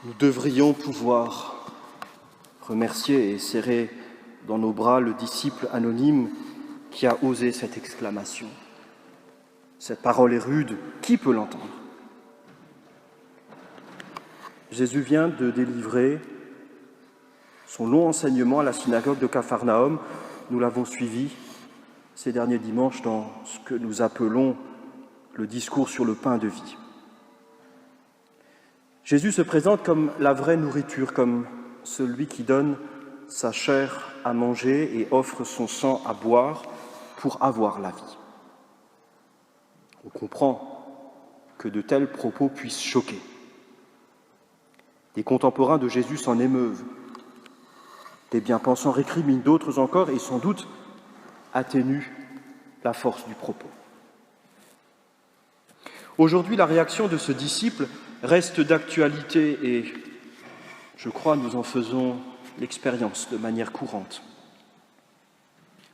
Nous devrions pouvoir remercier et serrer dans nos bras le disciple anonyme qui a osé cette exclamation. Cette parole est rude, qui peut l'entendre? Jésus vient de délivrer son long enseignement à la synagogue de Capharnaüm. Nous l'avons suivi ces derniers dimanches dans ce que nous appelons le discours sur le pain de vie. Jésus se présente comme la vraie nourriture, comme celui qui donne sa chair à manger et offre son sang à boire pour avoir la vie. On comprend que de tels propos puissent choquer. Des contemporains de Jésus s'en émeuvent. Des bien-pensants récriminent, d'autres encore, et sans doute atténuent la force du propos. Aujourd'hui, la réaction de ce disciple reste d'actualité et, je crois, nous en faisons l'expérience de manière courante.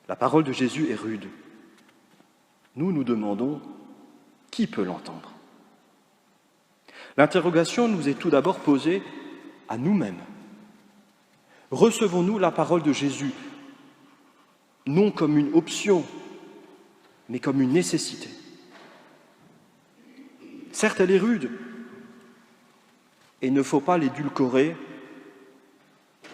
La parole de Jésus est rude. Nous nous demandons qui peut l'entendre. L'interrogation nous est tout d'abord posée à nous-mêmes. Recevons-nous la parole de Jésus, non comme une option, mais comme une nécessité? Certes, elle est rude, et il ne faut pas l'édulcorer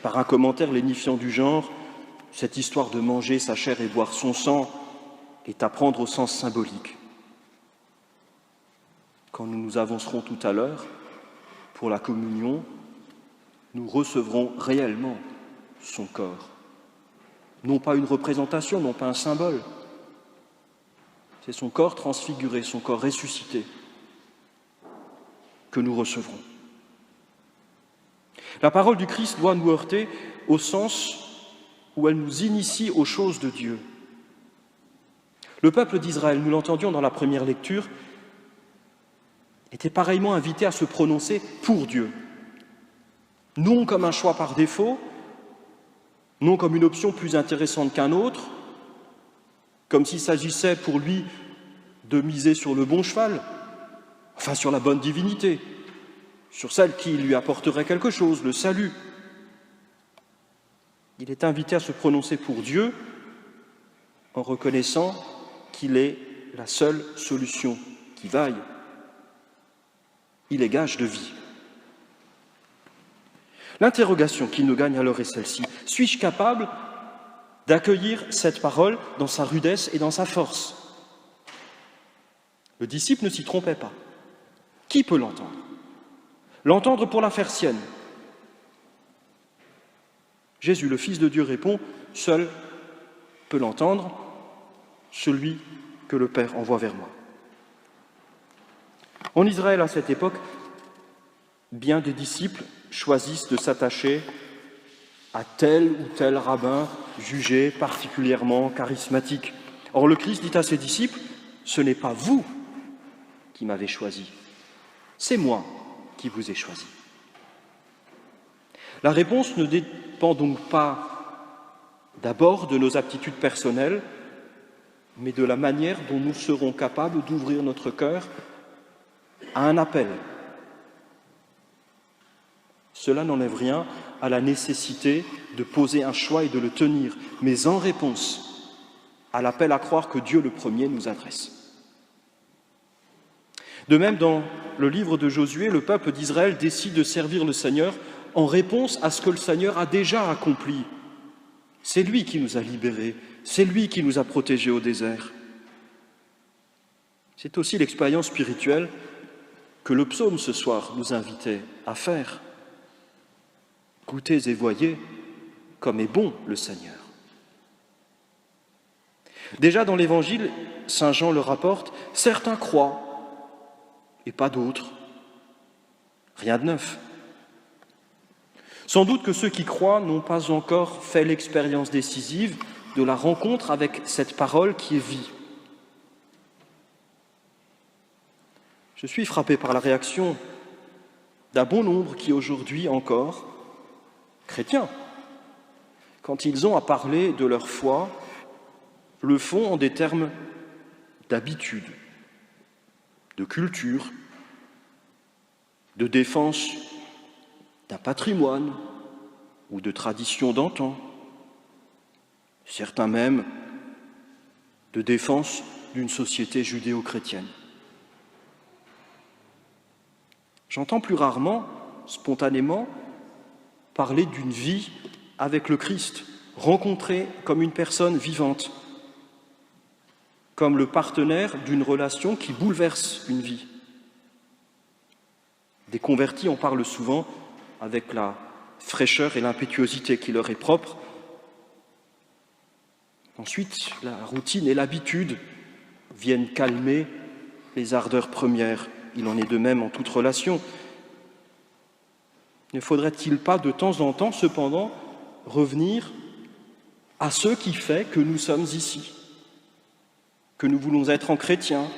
par un commentaire lénifiant du genre « cette histoire de manger sa chair et boire son sang est à prendre au sens symbolique ». Quand nous nous avancerons tout à l'heure pour la communion, nous recevrons réellement son corps. Non pas une représentation, non pas un symbole. C'est son corps transfiguré, son corps ressuscité que nous recevrons. La parole du Christ doit nous heurter au sens où elle nous initie aux choses de Dieu. Le peuple d'Israël, nous l'entendions dans la première lecture, était pareillement invité à se prononcer pour Dieu. Non comme un choix par défaut, non comme une option plus intéressante qu'un autre, comme s'il s'agissait pour lui de miser sur le bon cheval, enfin sur la bonne divinité, sur celle qui lui apporterait quelque chose, le salut. Il est invité à se prononcer pour Dieu en reconnaissant qu'il est la seule solution qui vaille. Il est gage de vie. L'interrogation qui nous gagne alors est celle-ci. Suis-je capable d'accueillir cette parole dans sa rudesse et dans sa force? Le disciple ne s'y trompait pas. Qui peut l'entendre? L'entendre pour la faire sienne. Jésus, le Fils de Dieu, répond « Seul peut l'entendre celui que le Père envoie vers moi ». En Israël, à cette époque, bien des disciples choisissent de s'attacher à tel ou tel rabbin jugé particulièrement charismatique. Or, le Christ dit à ses disciples « Ce n'est pas vous qui m'avez choisi, c'est moi qui vous ai choisi ». La réponse ne dépend donc pas d'abord de nos aptitudes personnelles, mais de la manière dont nous serons capables d'ouvrir notre cœur à un appel. Cela n'enlève rien à la nécessité de poser un choix et de le tenir, mais en réponse à l'appel à croire que Dieu le premier nous adresse. De même, dans le livre de Josué, le peuple d'Israël décide de servir le Seigneur en réponse à ce que le Seigneur a déjà accompli. C'est lui qui nous a libérés, c'est lui qui nous a protégés au désert. C'est aussi l'expérience spirituelle que le psaume ce soir nous invitait à faire. Goûtez et voyez comme est bon le Seigneur. Déjà dans l'Évangile, saint Jean le rapporte, certains croient et pas d'autres. Rien de neuf. Sans doute que ceux qui croient n'ont pas encore fait l'expérience décisive de la rencontre avec cette parole qui est vie. Je suis frappé par la réaction d'un bon nombre qui aujourd'hui encore, chrétiens, quand ils ont à parler de leur foi, le font en des termes d'habitude, de culture, de défense d'un patrimoine ou de traditions d'antan, certains même de défense d'une société judéo-chrétienne. J'entends plus rarement, spontanément, parler d'une vie avec le Christ, rencontrée comme une personne vivante, comme le partenaire d'une relation qui bouleverse une vie. Des convertis en parlent souvent avec la fraîcheur et l'impétuosité qui leur est propre. Ensuite, la routine et l'habitude viennent calmer les ardeurs premières. Il en est de même en toute relation. Ne faudrait-il pas de temps en temps, cependant, revenir à ce qui fait que nous sommes ici, que nous voulons être en chrétiens,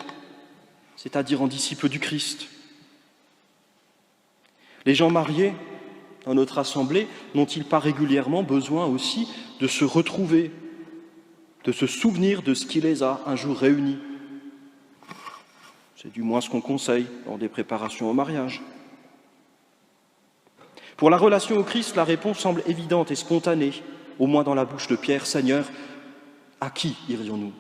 c'est-à-dire en disciples du Christ? Les gens mariés dans notre assemblée n'ont-ils pas régulièrement besoin aussi de se retrouver, de se souvenir de ce qui les a un jour réunis? C'est du moins ce qu'on conseille lors des préparations au mariage. Pour la relation au Christ, la réponse semble évidente et spontanée, au moins dans la bouche de Pierre. « Seigneur, à qui irions-nous?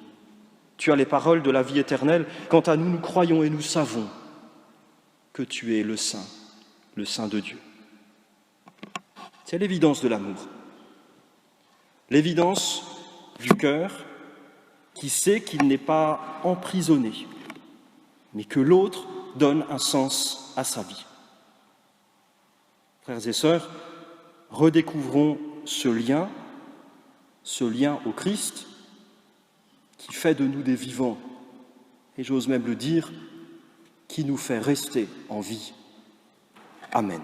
Tu as les paroles de la vie éternelle. Quant à nous, nous croyons et nous savons que tu es le Saint de Dieu. » C'est l'évidence de l'amour, l'évidence du cœur qui sait qu'il n'est pas emprisonné, mais que l'autre donne un sens à sa vie. Frères et sœurs, redécouvrons ce lien au Christ qui fait de nous des vivants, et j'ose même le dire, qui nous fait rester en vie. Amen.